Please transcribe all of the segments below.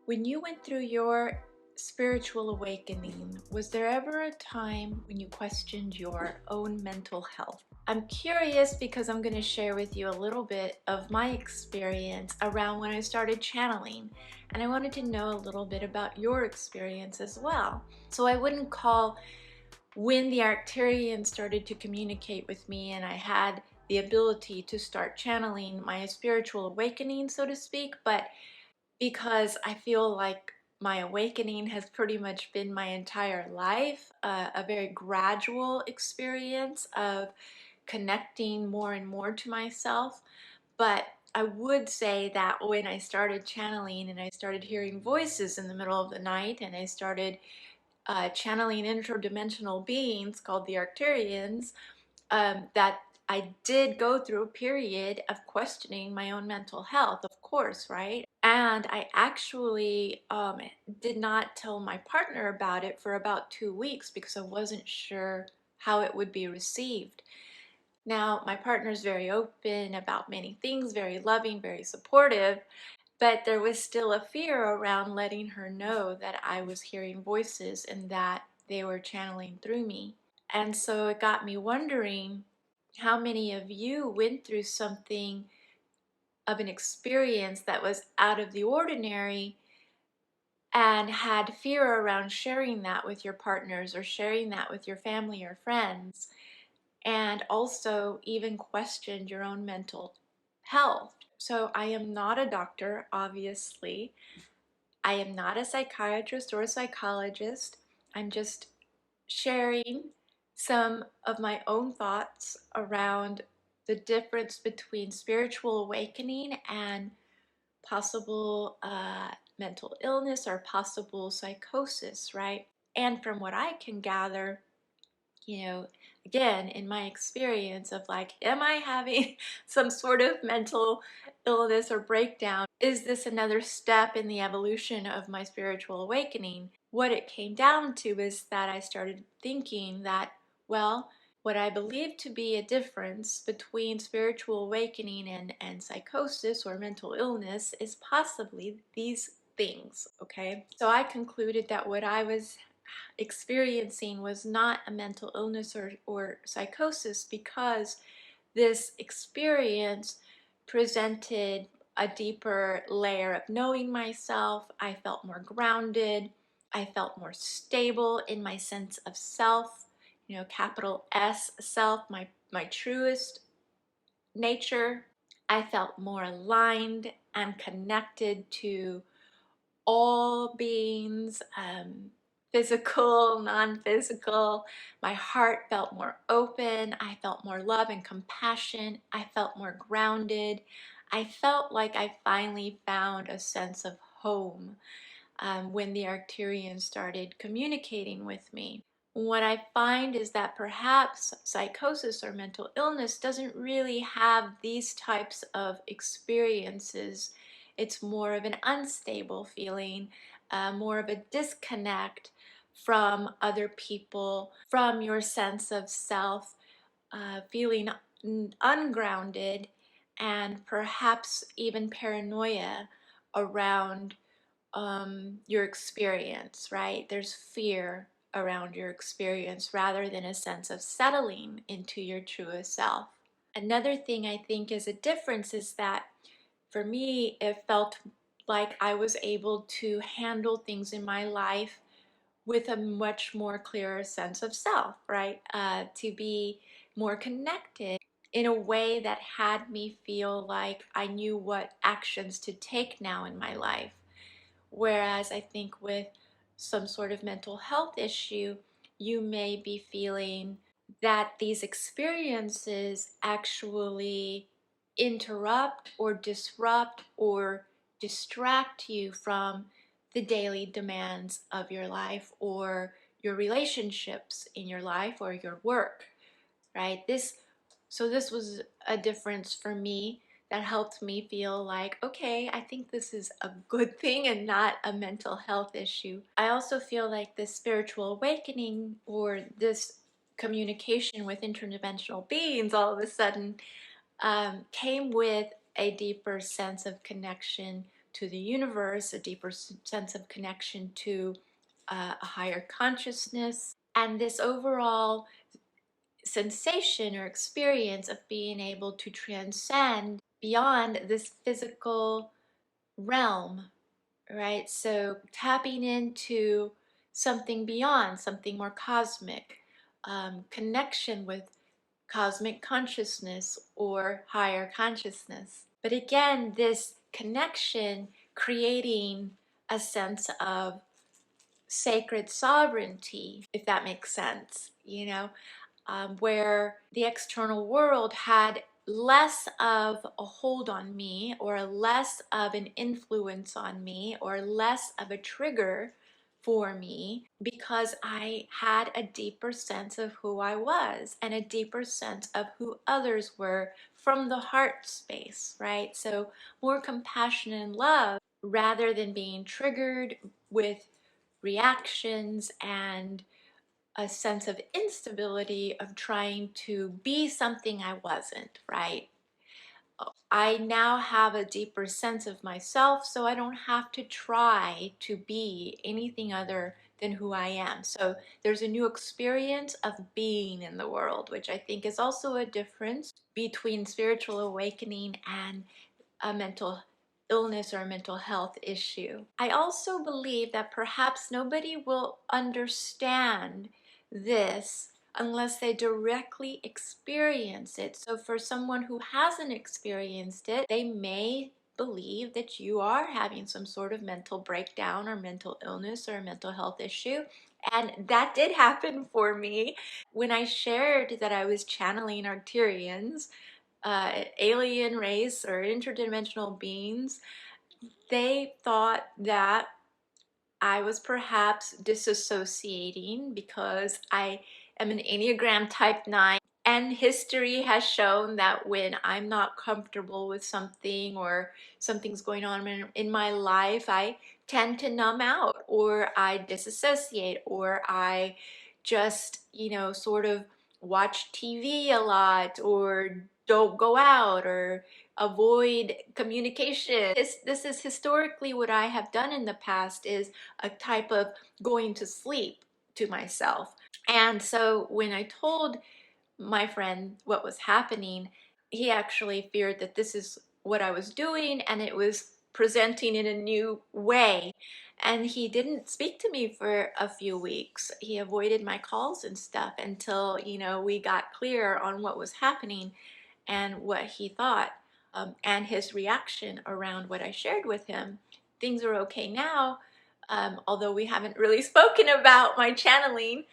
When you went through your spiritual awakening, was there ever a time when you questioned your own mental health? I'm curious because I'm going to share with you a little bit of my experience around when I started channeling, and I wanted to know a little bit about your experience as well. So I wouldn't call when the Arcturian started to communicate with me and I had the ability to start channeling my spiritual awakening, so to speak, but because I feel like my awakening has pretty much been my entire life, a very gradual experience of connecting more and more to myself. But I would say that when I started channeling and I started hearing voices in the middle of the night and I started channeling interdimensional beings called the Arcturians, that I did go through a period of questioning my own mental health, of course, right? And I actually did not tell my partner about it for about 2 weeks because I wasn't sure how it would be received. Now, my partner is very open about many things, very loving, very supportive, but there was still a fear around letting her know that I was hearing voices and that they were channeling through me. And so it got me wondering how many of you went through something of an experience that was out of the ordinary and had fear around sharing that with your partners or sharing that with your family or friends, and also even questioned your own mental health. So I am not a doctor, obviously. I am not a psychiatrist or a psychologist. I'm just sharing some of my own thoughts around the difference between spiritual awakening and possible mental illness or possible psychosis, right? And from what I can gather, again, in my experience of like, am I having some sort of mental illness or breakdown? Is this another step in the evolution of my spiritual awakening? What it came down to is that I started thinking that, well, what I believe to be a difference between spiritual awakening and psychosis or mental illness is possibly these things, okay? So I concluded that what I was experiencing was not a mental illness or psychosis because this experience presented a deeper layer of knowing myself. I felt more grounded. I felt more stable in my sense of self, capital S self, my truest nature. I felt more aligned and connected to all beings, physical, non-physical. My heart felt more open. I felt more love and compassion. I felt more grounded. I felt like I finally found a sense of home when the Arcturians started communicating with me. What I find is that perhaps psychosis or mental illness doesn't really have these types of experiences. It's more of an unstable feeling, more of a disconnect from other people, from your sense of self, feeling ungrounded, and perhaps even paranoia around your experience, right? There's fear around your experience rather than a sense of settling into your truest self. Another thing I think is a difference is that for me, it felt like I was able to handle things in my life with a much more clearer sense of self, right? To be more connected in a way that had me feel like I knew what actions to take now in my life. Whereas I think with some sort of mental health issue, you may be feeling that these experiences actually interrupt or disrupt or distract you from the daily demands of your life or your relationships in your life or your work, right? This was a difference for me that helped me feel like, okay, I think this is a good thing and not a mental health issue. I also feel like this spiritual awakening or this communication with interdimensional beings all of a sudden came with a deeper sense of connection to the universe, a deeper sense of connection to a higher consciousness, and this overall sensation or experience of being able to transcend beyond this physical realm, right? So tapping into something beyond, something more cosmic, connection with cosmic consciousness or higher consciousness. But again, this connection creating a sense of sacred sovereignty, if that makes sense, where the external world had less of a hold on me, or less of an influence on me, or less of a trigger for me, because I had a deeper sense of who I was and a deeper sense of who others were from the heart space, right? So more compassion and love rather than being triggered with reactions and a sense of instability of trying to be something I wasn't, right? I now have a deeper sense of myself, so I don't have to try to be anything other than who I am. So there's a new experience of being in the world, which I think is also a difference between spiritual awakening and a mental illness or a mental health issue. I also believe that perhaps nobody will understand this unless they directly experience it. So for someone who hasn't experienced it, they may believe that you are having some sort of mental breakdown or mental illness or a mental health issue. And that did happen for me. When I shared that I was channeling Arcturians, alien race or interdimensional beings, they thought that I was perhaps disassociating because I am an Enneagram type 9, and history has shown that when I'm not comfortable with something or something's going on in my life, I tend to numb out, or I disassociate, or I just, sort of watch TV a lot, or don't go out, or avoid communication. This is historically what I have done in the past, is a type of going to sleep to myself. And so when I told my friend what was happening, he actually feared that this is what I was doing and it was presenting in a new way. And he didn't speak to me for a few weeks. He avoided my calls and stuff until, we got clear on what was happening and what he thought, and his reaction around what I shared with him. Things are okay now, although we haven't really spoken about my channeling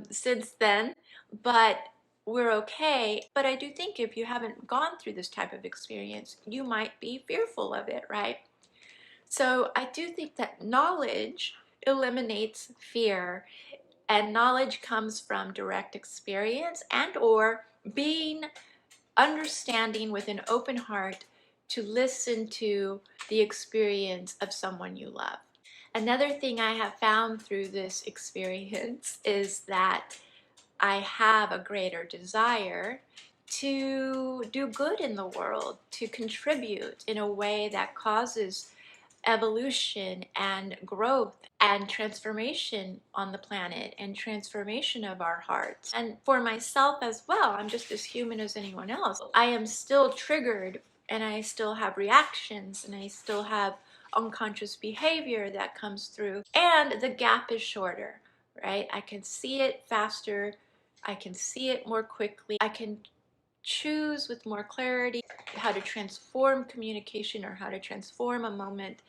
since then, but we're okay. But I do think if you haven't gone through this type of experience, you might be fearful of it, right? So I do think that knowledge eliminates fear, and knowledge comes from direct experience and or being understanding with an open heart to listen to the experience of someone you love. Another thing I have found through this experience is that I have a greater desire to do good in the world, to contribute in a way that causes evolution and growth and transformation on the planet and transformation of our hearts. And for myself as well, I'm just as human as anyone else. I am still triggered, and I still have reactions, and I still have unconscious behavior that comes through, and the gap is shorter, right? I can see it faster, I can see it more quickly, I can choose with more clarity how to transform communication or how to transform a moment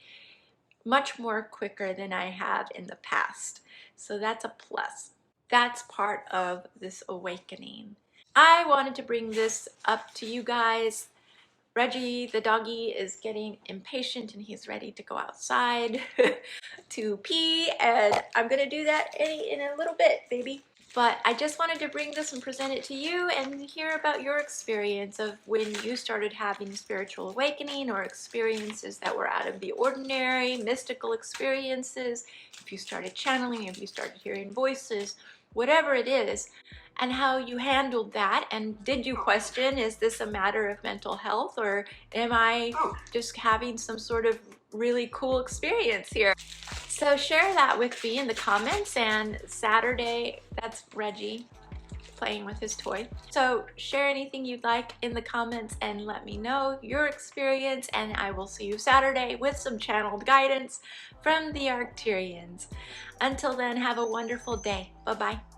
much more quicker than I have in the past. So that's a plus. That's part of this awakening. I wanted to bring this up to you guys. Reggie, the doggy, is getting impatient and he's ready to go outside to pee, and I'm gonna do that in a little bit, baby. But I just wanted to bring this and present it to you and hear about your experience of when you started having spiritual awakening, or experiences that were out of the ordinary, mystical experiences, if you started channeling, if you started hearing voices, whatever it is, and how you handled that. And did you question, is this a matter of mental health, or am I just having some sort of really cool experience here. So share that with me in the comments. And Saturday, that's Reggie playing with his toy. So share anything you'd like in the comments and let me know your experience, and I will see you Saturday with some channeled guidance from the Arcturians. Until then, have a wonderful day. Bye-bye.